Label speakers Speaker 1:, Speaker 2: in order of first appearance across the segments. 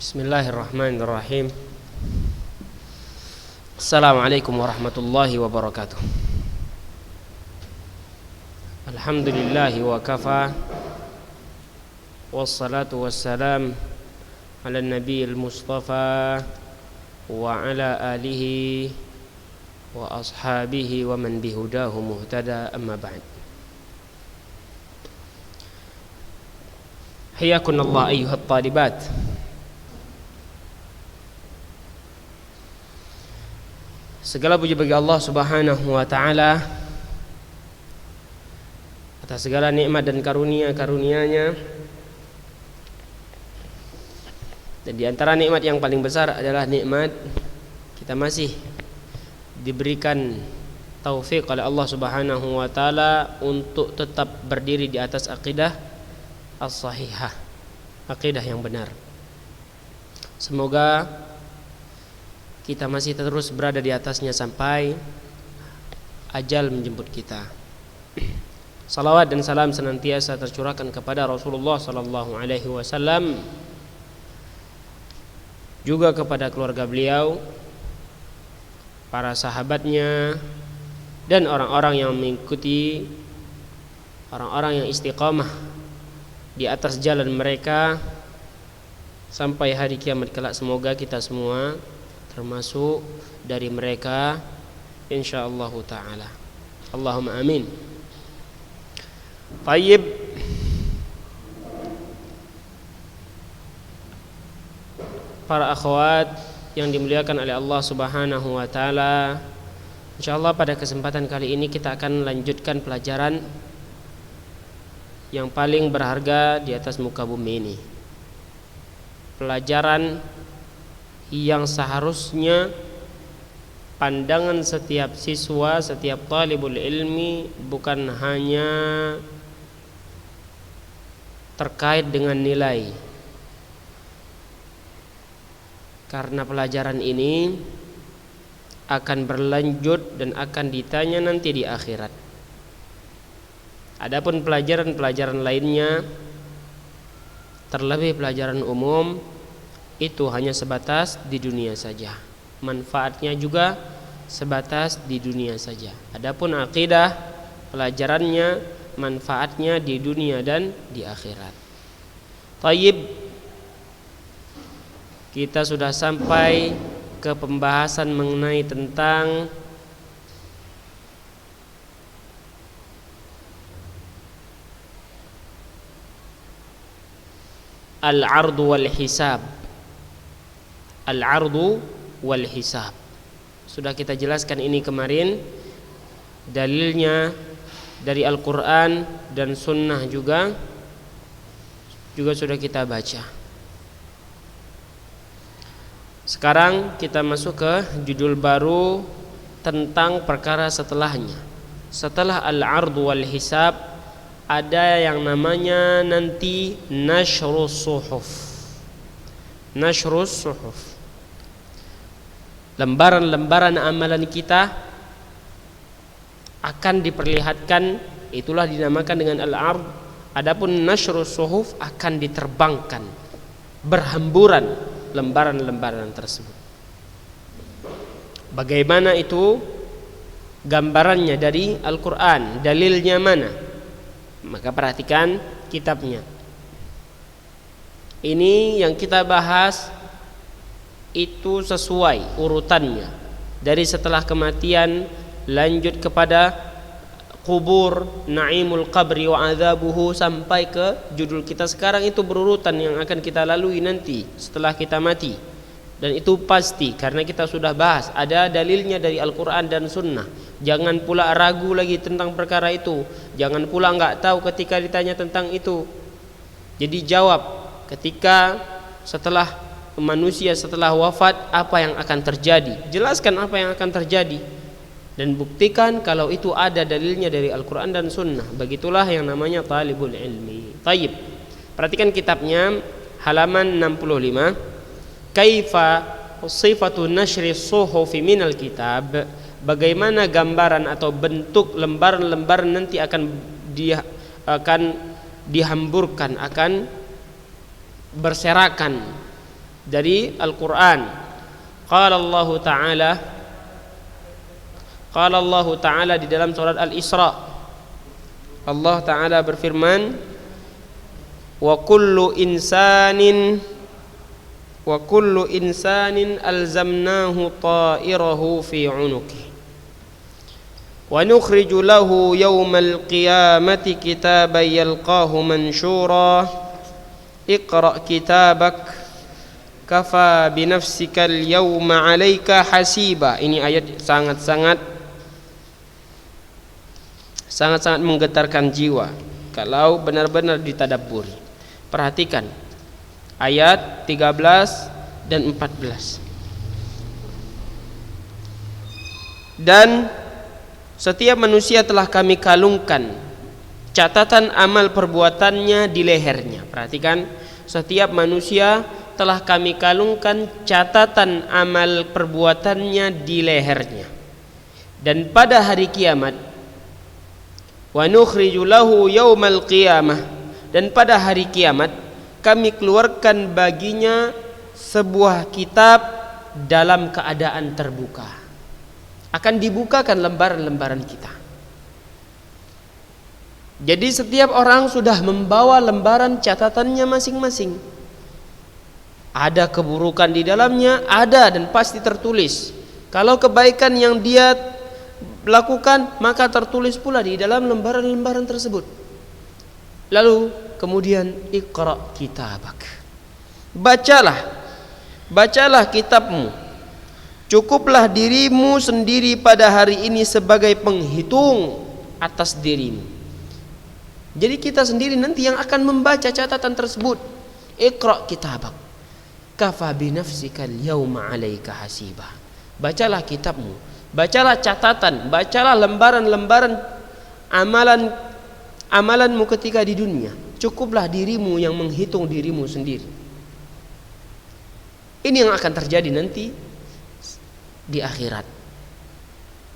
Speaker 1: Bismillahirrahmanirrahim. Assalamualaikum warahmatullahi wabarakatuh. Alhamdulillahi wa kafa, wassalatu wassalam ala nabiyil mustafa wa ala alihi wa ashabihi wa man bihudahu muhtada, amma ba'd. Hayyakunallah ayyuhat talibat. Segala puji bagi Allah Subhanahu wa taala atas segala nikmat dan karunia-karunia-Nya. Dan di antara nikmat yang paling besar adalah nikmat kita masih diberikan taufik oleh Allah Subhanahu wa taala untuk tetap berdiri di atas akidah as-sahihah, akidah yang benar. Semoga kita masih terus berada di atasnya sampai ajal menjemput kita. Salawat dan salam senantiasa tercurahkan kepada Rasulullah sallallahu alaihi wasallam, juga kepada keluarga beliau, para sahabatnya, dan orang-orang yang mengikuti, orang-orang yang istiqamah di atas jalan mereka sampai hari kiamat kelak. Semoga kita semua termasuk dari mereka insyaallah ta'ala. Allahumma amin. Tayyib. Para akhwat yang dimuliakan oleh Allah Subhanahu wa taala, insyaallah pada kesempatan kali ini kita akan lanjutkan pelajaran yang paling berharga di atas muka bumi ini. Pelajaran yang seharusnya pandangan setiap siswa, setiap talibul ilmi bukan hanya terkait dengan nilai, karena pelajaran ini akan berlanjut dan akan ditanya nanti di akhirat. Adapun pelajaran-pelajaran lainnya, terlebih pelajaran umum, itu hanya sebatas di dunia saja. Manfaatnya juga sebatas di dunia saja. Adapun akidah, pelajarannya, manfaatnya di dunia dan di akhirat. Tayyib. Kita sudah sampai ke pembahasan mengenai tentang al-'ardu wal hisab. Al-'ardu wal hisab. Sudah kita jelaskan ini kemarin. Dalilnya dari Al-Quran dan Sunnah juga sudah kita baca. Sekarang kita masuk ke judul baru tentang perkara setelahnya. Setelah al-'ardu wal hisab ada yang namanya nanti nashrus suhuf. Nashrus suhuf, lembaran-lembaran amalan kita akan diperlihatkan, itulah dinamakan dengan al-'ard. Adapun nashrus suhuf akan diterbangkan, berhamburan lembaran-lembaran tersebut. Bagaimana itu gambarannya dari Al-Quran, dalilnya mana? Maka perhatikan kitabnya. Ini yang kita bahas itu sesuai urutannya, dari setelah kematian lanjut kepada kubur, naimul qabri wa adzabuhu, sampai ke judul kita sekarang. Itu berurutan yang akan kita lalui nanti setelah kita mati. Dan itu pasti karena kita sudah bahas ada dalilnya dari Al-Quran dan Sunnah. Jangan pula ragu lagi tentang perkara itu. Jangan pula enggak tahu ketika ditanya tentang itu. Jadi jawab ketika setelah manusia setelah wafat apa yang akan terjadi. Jelaskan apa yang akan terjadi dan buktikan kalau itu ada dalilnya dari Al-Quran dan Sunnah. Begitulah yang namanya talibul ilmi. Tayyib. Perhatikan kitabnya halaman 65. Kaifa sifatu nashri suhufi minal kitab. Bagaimana gambaran atau bentuk lembaran-lembaran nanti akan dihamburkan, akan berserakan dari Al-Qur'an. Qala Allah Ta'ala di dalam surat Al-Isra. Allah Ta'ala berfirman, wa kullu insanin alzamnahu ta'irahu fi 'unuqihi wa nukhriju lahu yawmal qiyamati kitaban yalqahu manshura iqra' kitabak kafa binafsikal yawma 'alaika hasiba. Ini ayat sangat-sangat menggetarkan jiwa kalau benar-benar ditadabburi. Perhatikan ayat 13 dan 14. Dan setiap manusia telah kami kalungkan catatan amal perbuatannya di lehernya. Perhatikan, setiap manusia telah kami kalungkan catatan amal perbuatannya di lehernya. Dan pada hari kiamat, wa nukhriju lahu yaumal qiyamah, dan pada hari kiamat kami keluarkan baginya sebuah kitab dalam keadaan terbuka. Akan dibukakan lembaran-lembaran kita. Jadi setiap orang sudah membawa lembaran catatannya masing-masing. Ada keburukan di dalamnya, ada dan pasti tertulis. Kalau kebaikan yang dia lakukan, maka tertulis pula di dalam lembaran-lembaran tersebut. Lalu kemudian iqra' kitabak. Bacalah kitabmu. Cukuplah dirimu sendiri pada hari ini sebagai penghitung atas dirimu. Jadi kita sendiri nanti yang akan membaca catatan tersebut. Iqra' kitabak kafa binafsikal yawma 'alaika hasiba. Bacalah kitabmu, bacalah catatan, bacalah lembaran-lembaran amalanmu ketika di dunia. Cukuplah dirimu yang menghitung dirimu sendiri. Ini yang akan terjadi nanti di akhirat.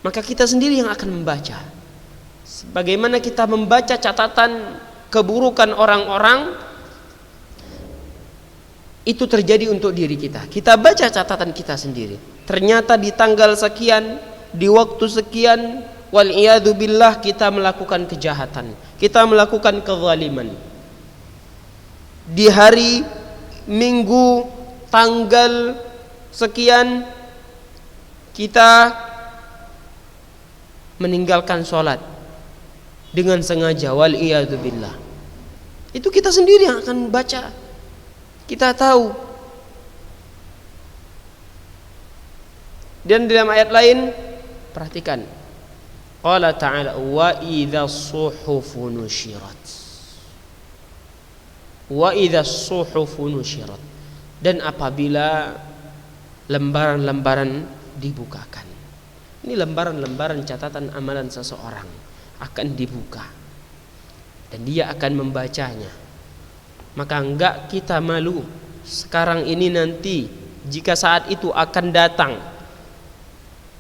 Speaker 1: Maka kita sendiri yang akan membaca. Bagaimana kita membaca catatan keburukan orang-orang, itu terjadi untuk diri kita. Kita baca catatan kita sendiri. Ternyata di tanggal sekian, di waktu sekian, wal iyadu billah, kita melakukan kejahatan, kita melakukan kezaliman. Di hari Minggu tanggal sekian kita meninggalkan sholat dengan sengaja, wal iyadu billah. Itu kita sendiri yang akan baca. Kita tahu. Dan dalam ayat lain, perhatikan, qala ta'ala wa idza suhufu nusyirat. Wa idza suhufu nusyirat. Dan apabila lembaran-lembaran dibukakan. Ini lembaran-lembaran catatan amalan seseorang akan dibuka dan dia akan membacanya. Maka enggak kita malu sekarang ini, nanti jika saat itu akan datang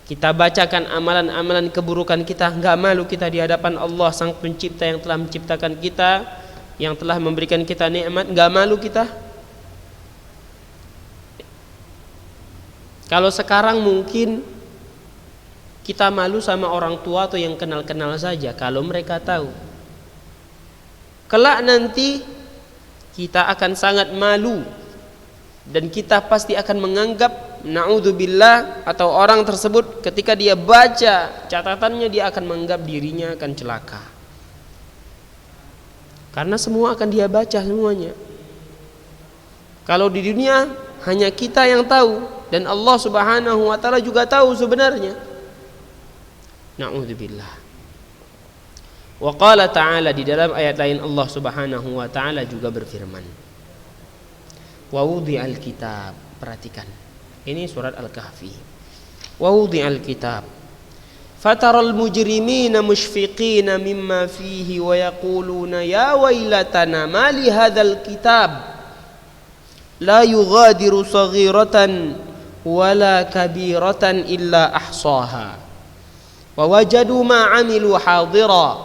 Speaker 1: kita bacakan amalan-amalan keburukan kita, enggak malu kita di hadapan Allah Sang Pencipta yang telah menciptakan kita, yang telah memberikan kita nikmat. Enggak malu kita? Kalau sekarang mungkin kita malu sama orang tua atau yang kenal-kenal saja kalau mereka tahu. Kelak nanti kita akan sangat malu dan kita pasti akan menganggap, na'udzubillah, atau orang tersebut ketika dia baca catatannya dia akan menganggap dirinya akan celaka. Karena semua akan dia baca semuanya. Kalau di dunia hanya kita yang tahu dan Allah Subhanahu wa taala juga tahu sebenarnya. Na'udzubillah. Wa qala ta'ala, di dalam ayat lain Allah Subhanahu wa taala juga berfirman, wa wudi'al kitab. Perhatikan, ini surat Al-Kahfi. Wa wudi'al kitab fataral mujrimina mushfiqina mimma fihi wa yaquluna ya wailatana ma li hadzal kitab la yughadiru saghiratan wala kabiratan illa ahsaha wa wajadu ma amilu hadira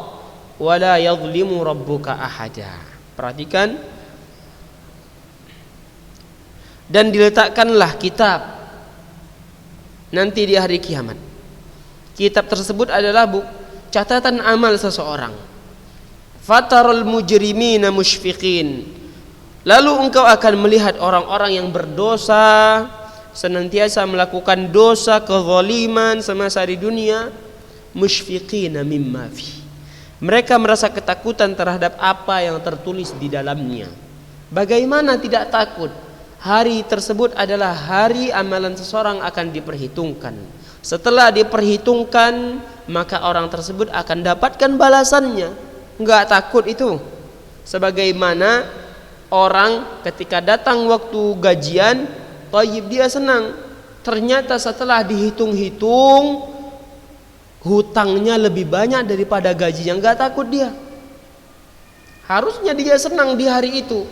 Speaker 1: wala yadhlimu rabbuka ahada. Perhatikan, dan diletakkanlah kitab nanti di hari kiamat. Kitab tersebut adalah catatan amal seseorang. Fatarul mujrimina musyfiqin. Lalu engkau akan melihat orang-orang yang berdosa, senantiasa melakukan dosa kezaliman semasa di dunia, musyfiqina mimma fi. Mereka merasa ketakutan terhadap apa yang tertulis di dalamnya. Bagaimana tidak takut? Hari tersebut adalah hari amalan seseorang akan diperhitungkan. Setelah diperhitungkan, maka orang tersebut akan dapatkan balasannya. Enggak takut itu. Sebagaimana orang ketika datang waktu gajian, thayyib, dia senang. Ternyata setelah dihitung-hitung, hutangnya lebih banyak daripada gajinya. Enggak takut dia. Harusnya dia senang di hari itu.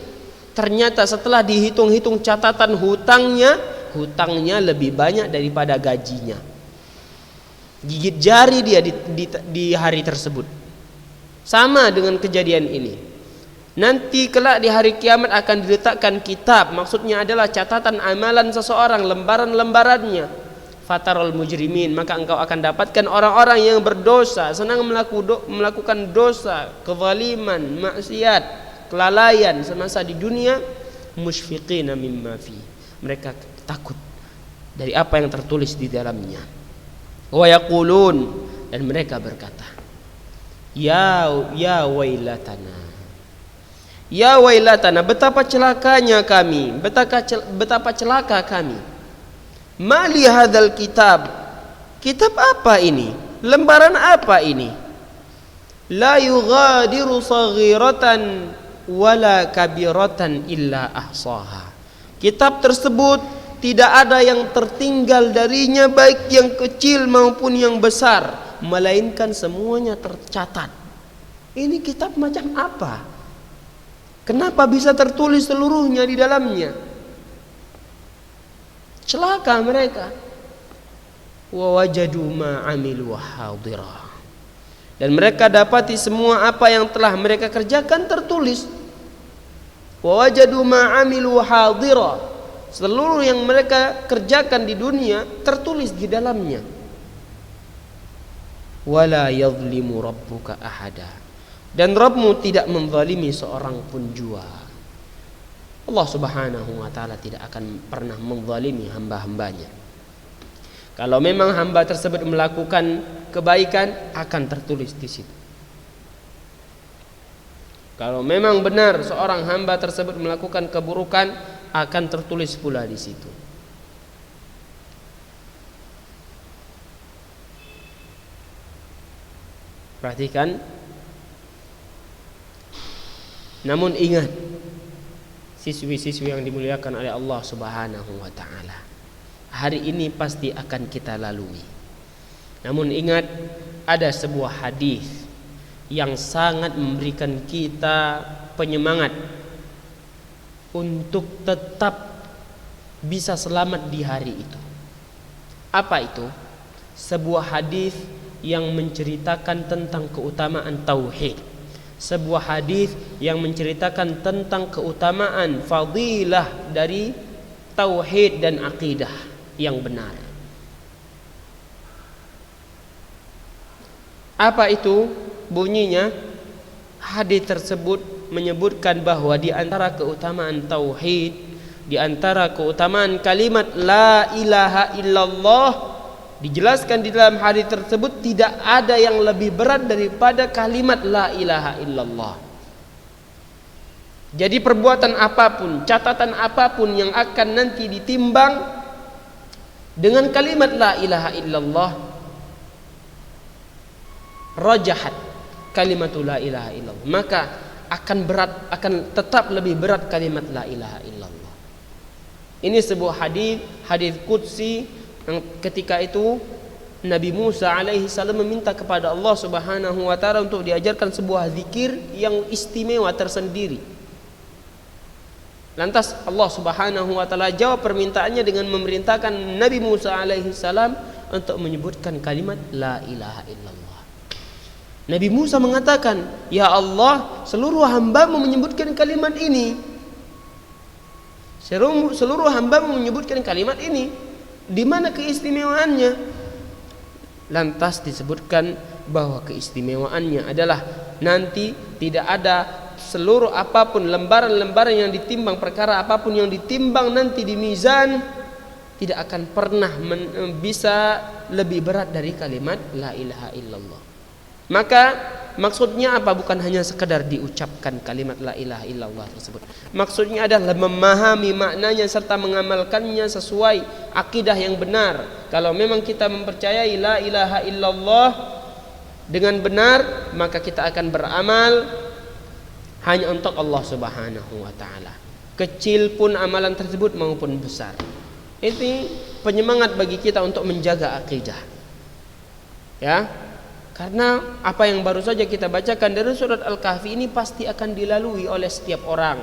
Speaker 1: Ternyata setelah dihitung-hitung catatan hutangnya lebih banyak daripada gajinya. Gigit jari dia di hari tersebut. Sama dengan kejadian ini. Nanti kelak di hari kiamat akan diletakkan kitab, maksudnya adalah catatan amalan seseorang, lembaran-lembarannya. Fatarul mujrimin, maka engkau akan dapatkan orang-orang yang berdosa, senang melakukan dosa, kezaliman, maksiat, kelalaian semasa di dunia, musyfiqina mimma fi. Mereka takut dari apa yang tertulis di dalamnya. Wa yaqulun, dan mereka berkata, ya wailatana, ya wailatana, betapa celakanya kami, betapa celaka kami. Mali hadzal kitab, kitab apa ini, lembaran apa ini? La yughadiru saghiratan wala kabiratan illa ahsaha. Kitab tersebut tidak ada yang tertinggal darinya, baik yang kecil maupun yang besar, melainkan semuanya tercatat. Ini kitab macam apa? Kenapa bisa tertulis seluruhnya di dalamnya? Celaka mereka. Wa wajadu ma amilu hadira. Dan mereka dapati semua apa yang telah mereka kerjakan tertulis. Wa wajadu ma amilu hadira. Seluruh yang mereka kerjakan di dunia tertulis di dalamnya. Wala yadhlimu rabbuka ahada. Dan Rabbmu tidak menzalimi seorang pun jua. Allah Subhanahu wa taala tidak akan pernah menzalimi hamba-hambanya. Kalau memang hamba tersebut melakukan kebaikan, akan tertulis di situ. Kalau memang benar seorang hamba tersebut melakukan keburukan, akan tertulis pula di situ. Perhatikan. Namun ingat, siswi-siswi yang dimuliakan oleh Allah Subhanahu wa taala, hari ini pasti akan kita lalui. Namun ingat, ada sebuah hadis yang sangat memberikan kita penyemangat untuk tetap bisa selamat di hari itu. Apa itu? Sebuah hadis yang menceritakan tentang keutamaan tauhid. Sebuah hadis yang menceritakan tentang keutamaan fadilah dari tauhid dan akidah yang benar. Apa itu bunyinya? Hadis tersebut menyebutkan bahwa di antara keutamaan tauhid, di antara keutamaan kalimat la ilaha illallah, dijelaskan di dalam hadis tersebut tidak ada yang lebih berat daripada kalimat la ilaha illallah. Jadi perbuatan apapun, catatan apapun yang akan nanti ditimbang dengan kalimat la ilaha illallah, rajahat kalimatul la ilaha illallah, maka akan tetap lebih berat kalimat la ilaha illallah. Ini sebuah hadis qudsi yang ketika itu Nabi Musa alaihi salam meminta kepada Allah Subhanahu wa taala untuk diajarkan sebuah zikir yang istimewa tersendiri. Lantas Allah Subhanahu wa taala jawab permintaannya dengan memerintahkan Nabi Musa alaihi salam untuk menyebutkan kalimat la ilaha illallah. Nabi Musa mengatakan, "Ya Allah, seluruh hamba-Mu menyebutkan kalimat ini. Seluruh hamba menyebutkan kalimat ini. Di mana keistimewaannya? Lantas disebutkan bahwa keistimewaannya adalah nanti tidak ada seluruh apapun, lembaran-lembaran yang ditimbang, perkara apapun yang ditimbang nanti di mizan, tidak akan pernah bisa lebih berat dari kalimat la ilaha illallah. Maka maksudnya apa? Bukan hanya sekedar diucapkan kalimat la ilaha illallah tersebut. Maksudnya adalah memahami maknanya serta mengamalkannya sesuai akidah yang benar. Kalau memang kita mempercayai la ilaha illallah dengan benar, maka kita akan beramal hanya untuk Allah Subhanahu wa taala. Kecil pun amalan tersebut maupun besar. Ini penyemangat bagi kita untuk menjaga akidah. Ya. Karena apa yang baru saja kita bacakan dari surat Al-Kahfi ini pasti akan dilalui oleh setiap orang.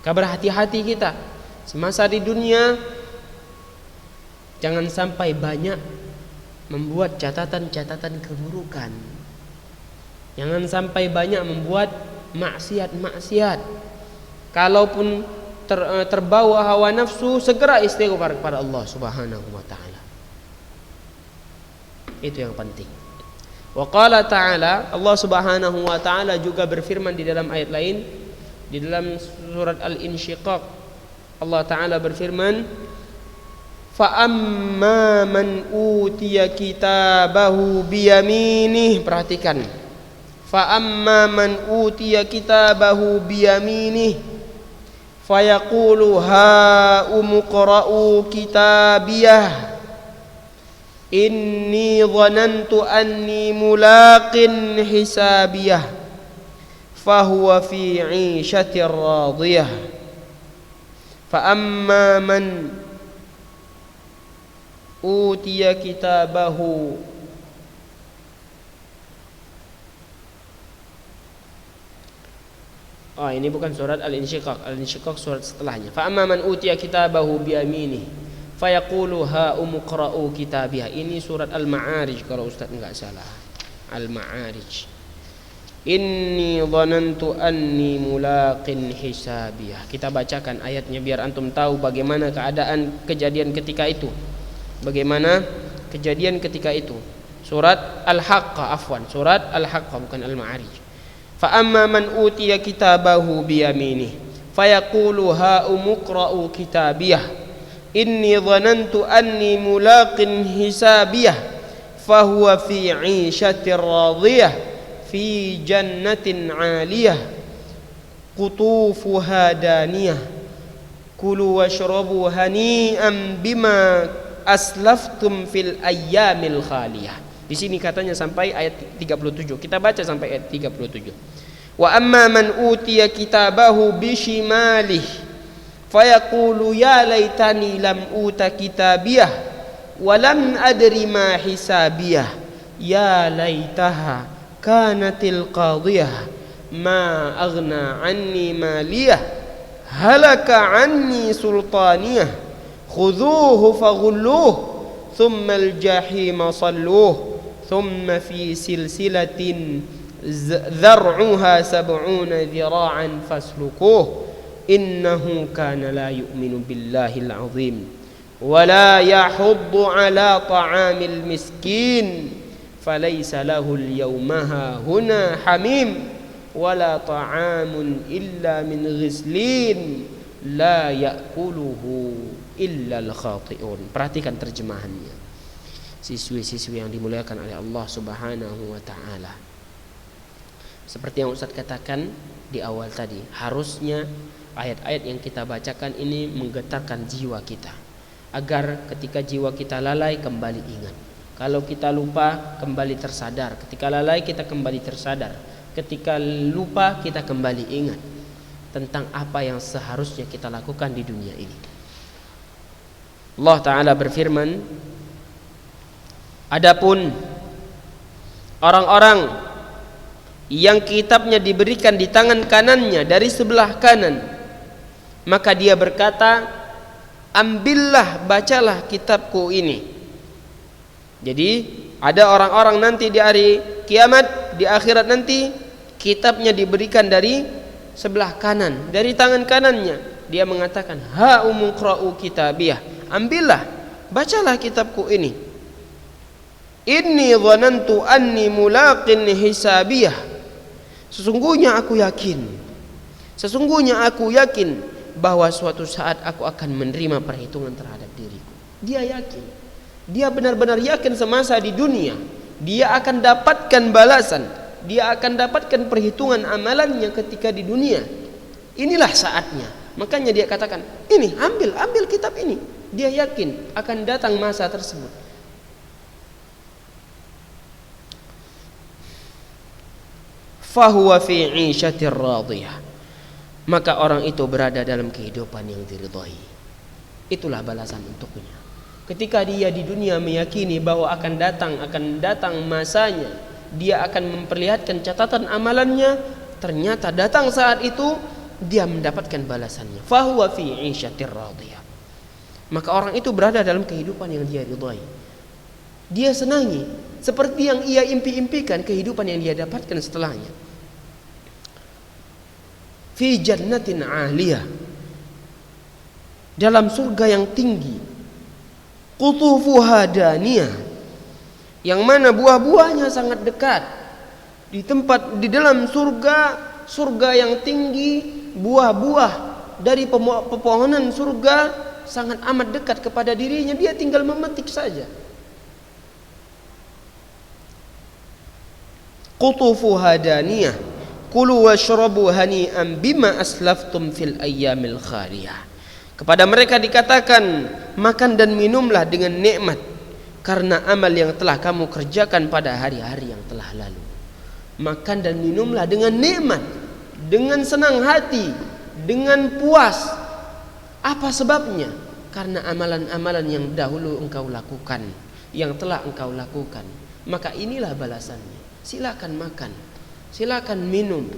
Speaker 1: Maka berhati-hati kita semasa di dunia, jangan sampai banyak membuat catatan-catatan keburukan. Jangan sampai banyak membuat maksiat-maksiat. Kalaupun terbawa hawa nafsu, segera istighfar kepada Allah Subhanahu wa taala. Itu yang penting. Wa qala ta'ala, Allah Subhanahu wa taala juga berfirman di dalam ayat lain, di dalam surat Al-Insyiqaq. Allah taala berfirman, fa amma man utiya kitabahu biyaminih. Perhatikan, fa amma man utiya kitabahu biyaminih fayaqulu ha umqra'u kitabiyah inni dhanantu anni mulaqin hisabiyah fahuwa fi 'ishatir radiyah fa amma man utiya kitabahu ini bukan surat Al-Insyiqaq. Al-Insyiqaq surat setelahnya. Fa amma man utiya kitabahu bi yaminihi fayaqulu ha umqra'u kitabiyah. Ini surat Al-Ma'arij kalau Ustaz enggak salah. Al-Ma'arij. Inni dhanantu anni mulaqin hisabiyah. Kita bacakan ayatnya biar antum tahu bagaimana keadaan kejadian ketika itu. Bagaimana kejadian ketika itu. Surat Al-Haqqah, afwan, surat Al-Haqqah bukan Al-Ma'arij. Fa amma man utiya kitabahu biyaminih fayaqulu ha umqra'u kitabiyah inni dhanantu anni mulaqin hisabiyah fahuwa fi 'ishatir radiyah fi jannatin 'aliyah qutufuha daniyah kulu washrabu hani'an bima aslaftum fil ayyamil khaliyah. Di sini katanya sampai ayat 37. Kita baca sampai ayat 37. Wa amma man utiya kitabahu bishimalih fayaqulu ya laitani lam uta kitabiyah wa lam adri ma hisabiyah ya laitaha kanatil qadiyah ma aghna anni maliyah halaka anni sultaniyah khudhuhu faghulluhu thumma al-jahima salluhu ثم في سلسلة ذرعها 70 ذراعا فاسلكوه إنه كان لا يؤمن بالله العظيم ولا يحض على طعام المسكين فليس له اليوم هاهنا حميم ولا طعام إلا من غسلين لا يأكله إلا الخاطئون. Perhatikan terjemahannya. Siswi-siswi yang dimuliakan oleh Allah Subhanahu wa taala. Seperti yang Ustaz katakan di awal tadi, harusnya ayat-ayat yang kita bacakan ini menggetarkan jiwa kita agar ketika jiwa kita lalai kembali ingat. Kalau kita lupa kembali tersadar, ketika lalai kita kembali tersadar, ketika lupa kita kembali ingat tentang apa yang seharusnya kita lakukan di dunia ini. Allah taala berfirman, adapun orang-orang yang kitabnya diberikan di tangan kanannya dari sebelah kanan, maka dia berkata, ambillah, bacalah kitabku ini. Jadi ada orang-orang nanti di hari kiamat, di akhirat nanti, kitabnya diberikan dari sebelah kanan, dari tangan kanannya. Dia mengatakan, ha umqra'u kitabiyah, ambillah, bacalah kitabku ini. Inni dhanantu anni mulaqin hisabiyah, sesungguhnya aku yakin bahwa suatu saat aku akan menerima perhitungan terhadap diriku. Dia yakin, dia benar-benar yakin semasa di dunia dia akan dapatkan balasan, dia akan dapatkan perhitungan amalannya ketika di dunia. Inilah saatnya. Makanya dia katakan, ini ambil kitab ini. Dia yakin akan datang masa tersebut. Fahuwa fi 'ishatir radiyah, maka orang itu berada dalam kehidupan yang diridhai. Itulah balasan untuknya. Ketika dia di dunia meyakini bahwa akan datang masanya, dia akan memperlihatkan catatan amalannya, ternyata datang saat itu dia mendapatkan balasannya. Fahuwa fi 'ishatir radiyah, maka orang itu berada dalam kehidupan yang dia ridhai. Dia senangi seperti yang ia impi-impikan kehidupan yang dia dapatkan setelahnya. Fi jannatin 'aliyah, dalam surga yang tinggi. Qutufuha daniyah, yang mana buah-buahnya sangat dekat. Di dalam surga yang tinggi, buah-buah dari pepohonan surga sangat amat dekat kepada dirinya, dia tinggal memetik saja. Qutufuha daniyah, kulu washrabu hani'an bima aslaftum fil ayyamil khaliyah. Kepada mereka dikatakan, makan dan minumlah dengan nikmat karena amal yang telah kamu kerjakan pada hari-hari yang telah lalu. Makan dan minumlah dengan nikmat, dengan senang hati, dengan puas. Apa sebabnya? Karena amalan-amalan yang dahulu engkau lakukan, yang telah engkau lakukan. Maka inilah balasannya. Silakan makan, silakan minum.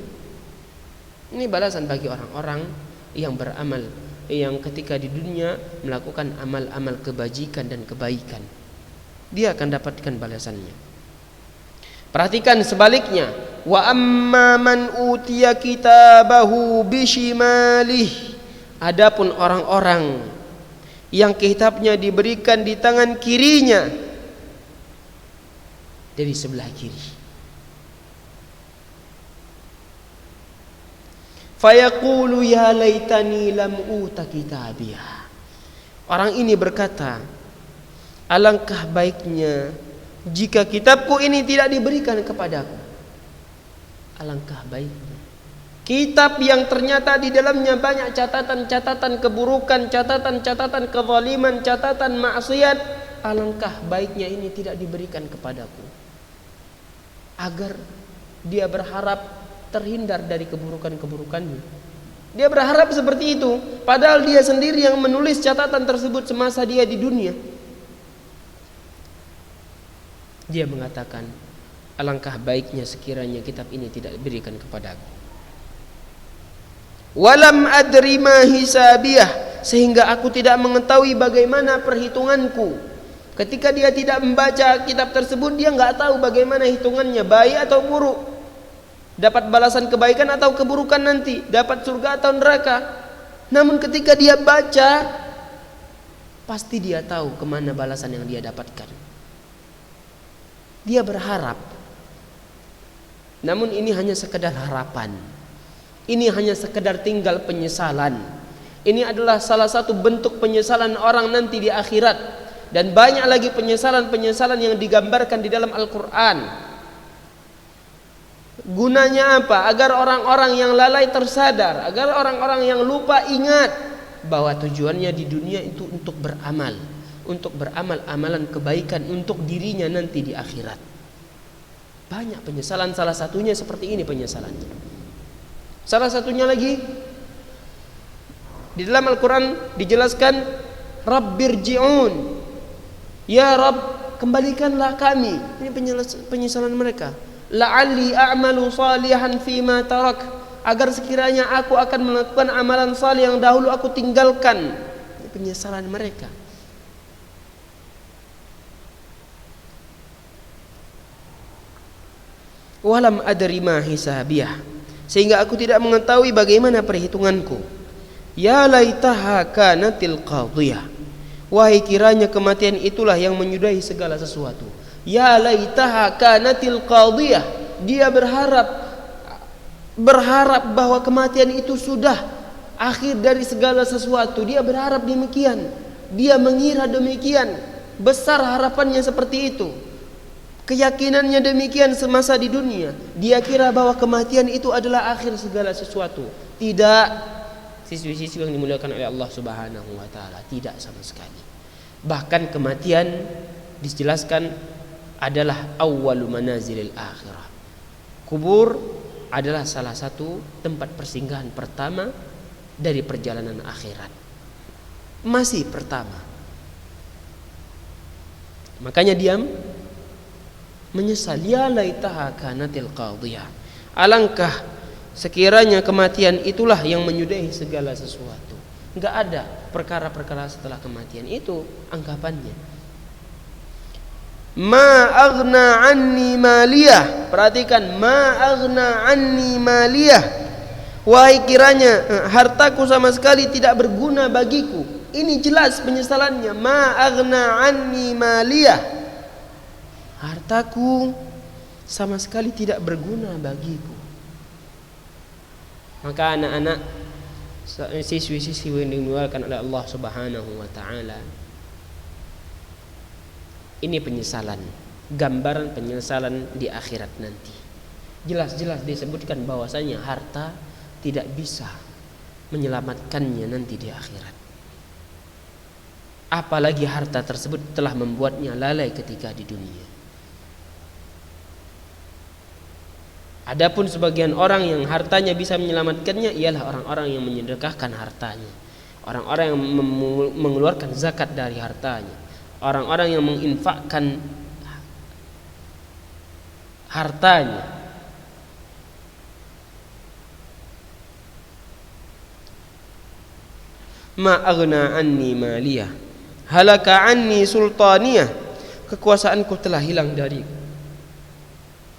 Speaker 1: Ini balasan bagi orang-orang yang beramal, yang ketika di dunia melakukan amal-amal kebajikan dan kebaikan, dia akan dapatkan balasannya. Perhatikan sebaliknya, wa amma man utiya kitabahu bishimalih, adapun orang-orang yang kitabnya diberikan di tangan kirinya, dari sebelah kiri. Fayaqulu ya laitani lam uta kitabiyah. Orang ini berkata, alangkah baiknya jika kitabku ini tidak diberikan kepadaku. Alangkah baiknya. Kitab yang ternyata di dalamnya banyak catatan-catatan keburukan, catatan-catatan kezaliman, catatan maksiat, alangkah baiknya ini tidak diberikan kepadaku, agar dia berharap terhindar dari keburukan-keburukannya. Dia berharap seperti itu, padahal dia sendiri yang menulis catatan tersebut semasa dia di dunia. Dia mengatakan, alangkah baiknya sekiranya kitab ini tidak diberikan kepadaku. Walam adri ma hisabiyah, sehingga aku tidak mengetahui bagaimana perhitunganku. Ketika dia tidak membaca kitab tersebut, dia nggak tahu bagaimana hitungannya, baik atau buruk, dapat balasan kebaikan atau keburukan nanti, dapat surga atau neraka. Namun ketika dia baca, pasti dia tahu kemana balasan yang dia dapatkan. Dia berharap, namun ini hanya sekedar harapan. Ini hanya sekedar tinggal penyesalan. Ini adalah salah satu bentuk penyesalan orang nanti di akhirat. Dan banyak lagi penyesalan-penyesalan yang digambarkan di dalam Al-Quran. Gunanya apa? Agar orang-orang yang lalai tersadar, agar orang-orang yang lupa ingat bahwa tujuannya di dunia itu untuk beramal, untuk beramal amalan kebaikan untuk dirinya nanti di akhirat. Banyak penyesalan, salah satunya seperti ini penyesalannya. Salah satunya lagi di dalam Al-Quran dijelaskan, Rabbirji'un, ya Rabb, kembalikanlah kami. Ini penyesalan mereka. La'alli a'malu salihan fima tarak, agar sekiranya aku akan melakukan amalan salih yang dahulu aku tinggalkan. Ini penyesalan mereka. walam adri ma hisabiyah, sehingga aku tidak mengetahui bagaimana perhitunganku. Ya laitaha kanatil qadhiyah, wahai kiranya kematian itulah yang menyudahi segala sesuatu. Ya laitaha kanatil qadhiyah, dia berharap bahwa kematian itu sudah akhir dari segala sesuatu. Dia berharap demikian, dia mengira demikian, besar harapannya seperti itu, keyakinannya demikian semasa di dunia. Dia kira bahwa kematian itu adalah akhir segala sesuatu. Tidak, siswi-siswi yang dimuliakan oleh Allah Subhanahu wa taala, tidak sama sekali. Bahkan kematian dijelaskan adalah awwalu manazilil akhirah. Kubur adalah salah satu tempat persinggahan pertama dari perjalanan akhirat. Masih pertama. Makanya diam menyesal, ya laitaha kanatil qadhiyah. Alangkah sekiranya kematian itulah yang menyudahi segala sesuatu. Enggak ada perkara-perkara setelah kematian, itu anggapannya. Ma aghna anni maliyah. Perhatikan, ma aghna anni maliyah. Wahai kiranya hartaku sama sekali tidak berguna bagiku. Ini jelas penyesalannya. Ma aghna anni maliyah, hartaku sama sekali tidak berguna bagiku. Maka anak-anak, siswi-siswi yang dimuliakan oleh Allah Subhanahu wa taala, ini penyesalan, gambaran penyesalan di akhirat nanti. Jelas-jelas disebutkan bahwasanya harta tidak bisa menyelamatkannya nanti di akhirat. Apalagi harta tersebut telah membuatnya lalai ketika di dunia. Adapun sebagian orang yang hartanya bisa menyelamatkannya ialah orang-orang yang menyedekahkan hartanya, orang-orang yang mengeluarkan zakat dari hartanya, orang-orang yang menginfakkan hartanya. Ma aghna anni maliyah, halaka anni sultaniyah, kekuasaanku telah hilang dariku.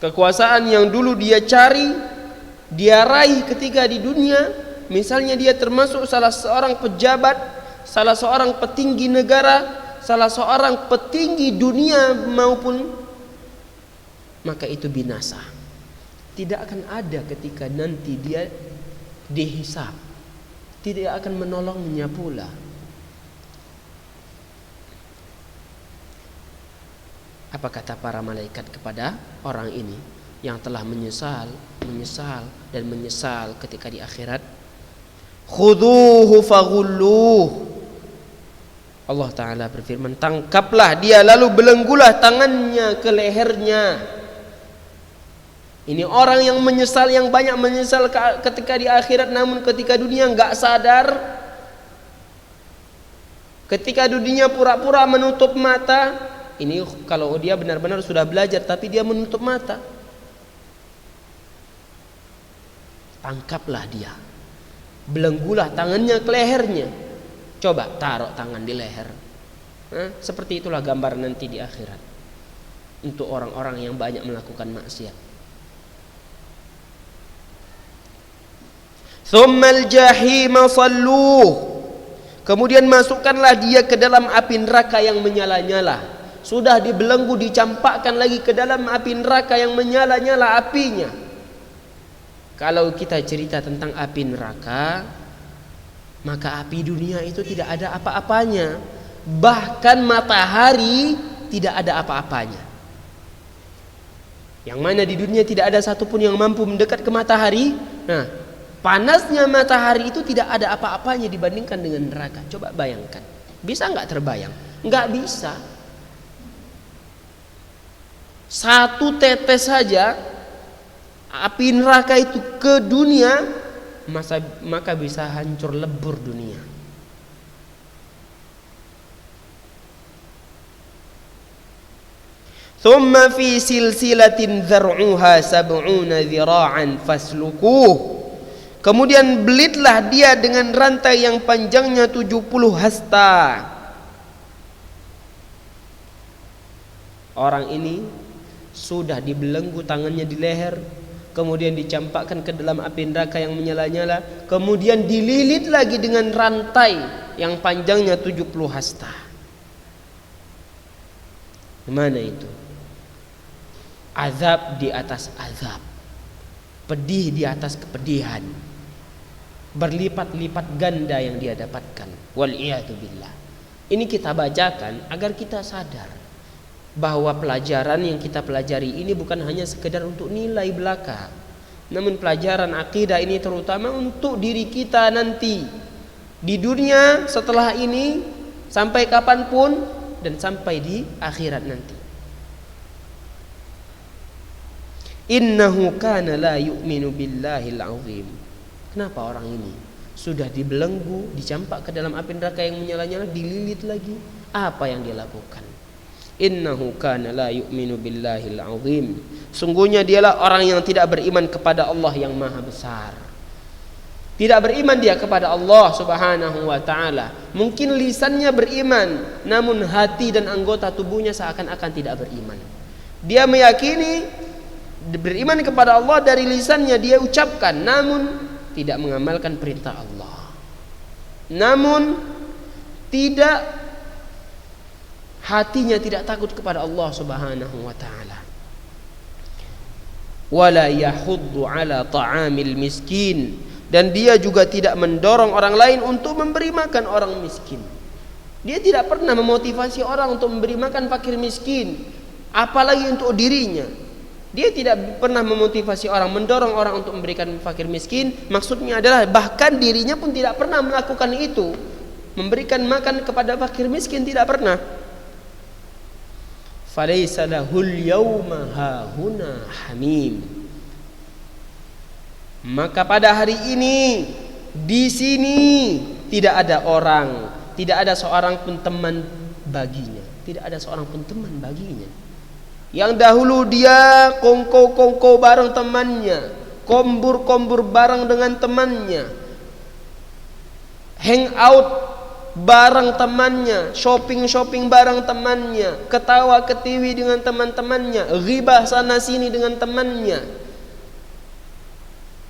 Speaker 1: Kekuasaan yang dulu dia cari, dia raih ketika di dunia, misalnya dia termasuk salah seorang pejabat, salah seorang petinggi negara, salah seorang petinggi dunia maupun, maka itu binasa. Tidak akan ada ketika nanti dia dihisab, tidak akan menolongnya pula. Apa kata para malaikat kepada orang ini yang telah menyesal dan menyesal ketika di akhirat? Khudhuhu faghulluh. Allah Ta'ala berfirman, tangkaplah dia lalu belenggulah tangannya ke lehernya. Ini orang yang menyesal, yang banyak menyesal ketika di akhirat, namun ketika dunia enggak sadar. Ketika dunia pura-pura menutup mata. Ini kalau dia benar-benar sudah belajar tapi dia menutup mata. Tangkaplah dia, belenggulah tangannya ke lehernya. Coba taruh tangan di leher. Seperti itulah gambar nanti di akhirat untuk orang-orang yang banyak melakukan maksiat. Tsummal jahima salluh, kemudian masukkanlah dia ke dalam api neraka yang menyala-nyala. Sudah dibelenggu, dicampakkan lagi ke dalam api neraka yang menyala-nyala apinya. Kalau kita cerita tentang api neraka, maka api dunia itu tidak ada apa-apanya. Bahkan matahari tidak ada apa-apanya. Yang mana di dunia tidak ada satupun yang mampu mendekat ke matahari. Nah, panasnya matahari itu tidak ada apa-apanya dibandingkan dengan neraka. Coba bayangkan, bisa nggak terbayang? Nggak bisa. Satu tetes saja api neraka itu ke dunia, maka bisa hancur lebur dunia. Thumma fi silsilatin dzar'uha sab'una dzira'an faslukuh, kemudian belitlah dia dengan rantai yang panjangnya 70 hasta. Orang ini sudah dibelenggu tangannya di leher, kemudian dicampakkan ke dalam api neraka yang menyala-nyala, kemudian dililit lagi dengan rantai yang panjangnya 70 hasta. Mana itu? Azab di atas azab, pedih di atas kepedihan, berlipat-lipat ganda yang dia dapatkan. Wal'iyadu billah. Ini kita bacakan agar kita sadar bahwa pelajaran yang kita pelajari ini bukan hanya sekedar untuk nilai belaka, namun pelajaran akidah ini terutama untuk diri kita nanti di dunia setelah ini, sampai kapanpun, dan sampai di akhirat nanti. Innahu kana la yu'minu billahil azim. Kenapa orang ini sudah dibelenggu, dicampak ke dalam api neraka yang menyala-nyala, dililit lagi? Apa yang dia lakukan? Innahu kana la yu'minu billahil azim. Sungguhnya dialah orang yang tidak beriman kepada Allah yang maha besar. Tidak beriman dia kepada Allah subhanahu wa ta'ala. Mungkin lisannya beriman, namun hati dan anggota tubuhnya seakan-akan tidak beriman. Dia meyakini beriman kepada Allah dari lisannya dia ucapkan, namun tidak mengamalkan perintah Allah. Namun tidak, hatinya tidak takut kepada Allah subhanahu wa ta'ala. Wala yahuddu ala ta'amil miskin, dan dia juga tidak mendorong orang lain untuk memberi makan orang miskin. Dia tidak pernah memotivasi orang untuk memberi makan fakir miskin, apalagi untuk dirinya. Dia tidak pernah memotivasi orang, mendorong orang untuk memberikan fakir miskin. Maksudnya adalah bahkan dirinya pun tidak pernah melakukan itu, memberikan makan kepada fakir miskin, tidak pernah. Falaysa lahul yawma hahuna hamim. Maka pada hari ini di sini tidak ada orang, tidak ada seorang pun teman baginya, tidak ada seorang pun teman baginya. Yang dahulu dia kongko-kongko bareng temannya, kombur-kombur bareng dengan temannya, hang out bareng temannya, shopping-shopping bareng temannya, ketawa ketiwi dengan teman-temannya, ghibah sana sini dengan temannya,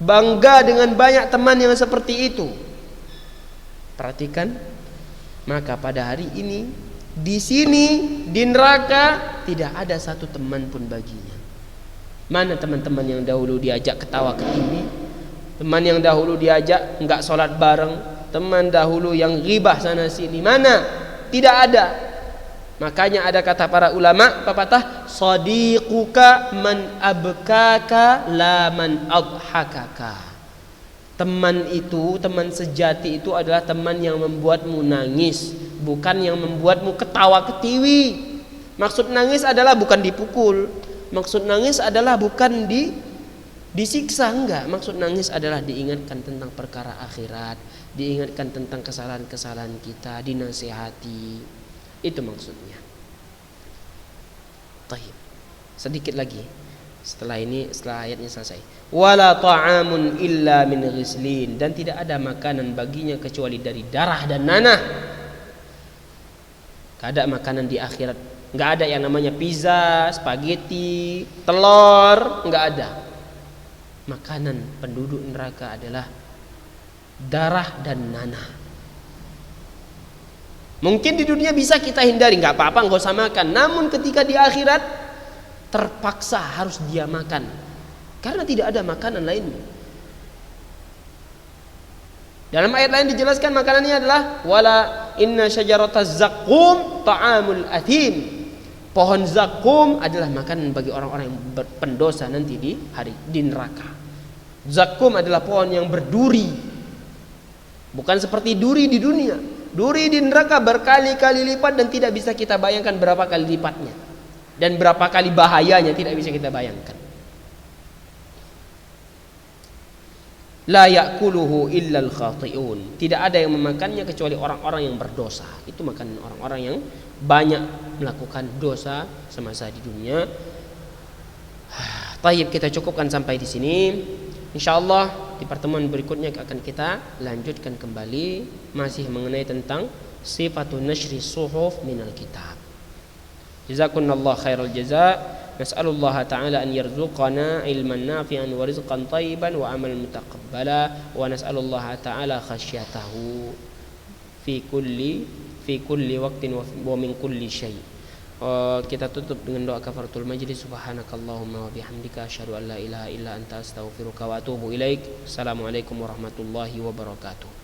Speaker 1: bangga dengan banyak teman yang seperti itu. Perhatikan, maka pada hari ini di sini di neraka tidak ada satu teman pun baginya. Mana teman-teman yang dahulu diajak ketawa ketiwi, teman yang dahulu diajak enggak sholat bareng, teman dahulu yang ghibah sana sini, mana? Tidak ada. Makanya ada kata para ulama pepatah, sadiquka man abkaka la man adhakaka. Teman itu, teman sejati itu adalah teman yang membuatmu nangis, bukan yang membuatmu ketawa ketiwi. Maksud nangis adalah bukan dipukul, maksud nangis adalah bukan disiksa, enggak. Maksud nangis adalah diingatkan tentang perkara akhirat, diingatkan tentang kesalahan-kesalahan kita, dinasihati. Itu maksudnya. Taib. Sedikit lagi. Setelah ayatnya selesai. Wala ta'amun illa min ghislin, dan tidak ada makanan baginya kecuali dari darah dan nanah. Enggak ada makanan di akhirat. Enggak ada yang namanya pizza, spaghetti, telur, enggak ada. Makanan penduduk neraka adalah darah dan nanah. Mungkin di dunia bisa kita hindari, enggak apa-apa, enggak usah makan. Namun ketika di akhirat terpaksa harus dia makan, karena tidak ada makanan lainnya. Dalam ayat lain dijelaskan makanannya adalah wala inna syajarataz zaqqum ta'amul athim. Pohon zakum adalah makanan bagi orang-orang yang berpendosa nanti di neraka. Zakum adalah pohon yang berduri, bukan seperti duri di dunia. Duri di neraka berkali-kali lipat dan tidak bisa kita bayangkan berapa kali lipatnya, dan berapa kali bahayanya tidak bisa kita bayangkan. La ya'kuluhu illal khati'un. Tidak ada yang memakannya kecuali orang-orang yang berdosa. Itu makanan orang-orang yang banyak melakukan dosa semasa di dunia. Tayyib, kita cukupkan sampai di sini. Insyaallah di pertemuan berikutnya akan kita lanjutkan kembali masih mengenai tentang sifatun nashri suhuf minal kitab. Jazakumullah khairal jazaa. Nas'alullah ta'ala an yarzuqana ilman nafi'an wa rizqan thayyiban wa amalan mutaqabbala wa nas'alullah ta'ala khasyatahu fi kulli waqtin wa min kulli syai'. Kita tutup dengan doa kafaratul majlis. Subhanakallahumma wa bihamdika asyhadu an la ilaha illa anta astaghfiruka wa atubu ilaik. Assalamualaikum warahmatullahi wabarakatuh.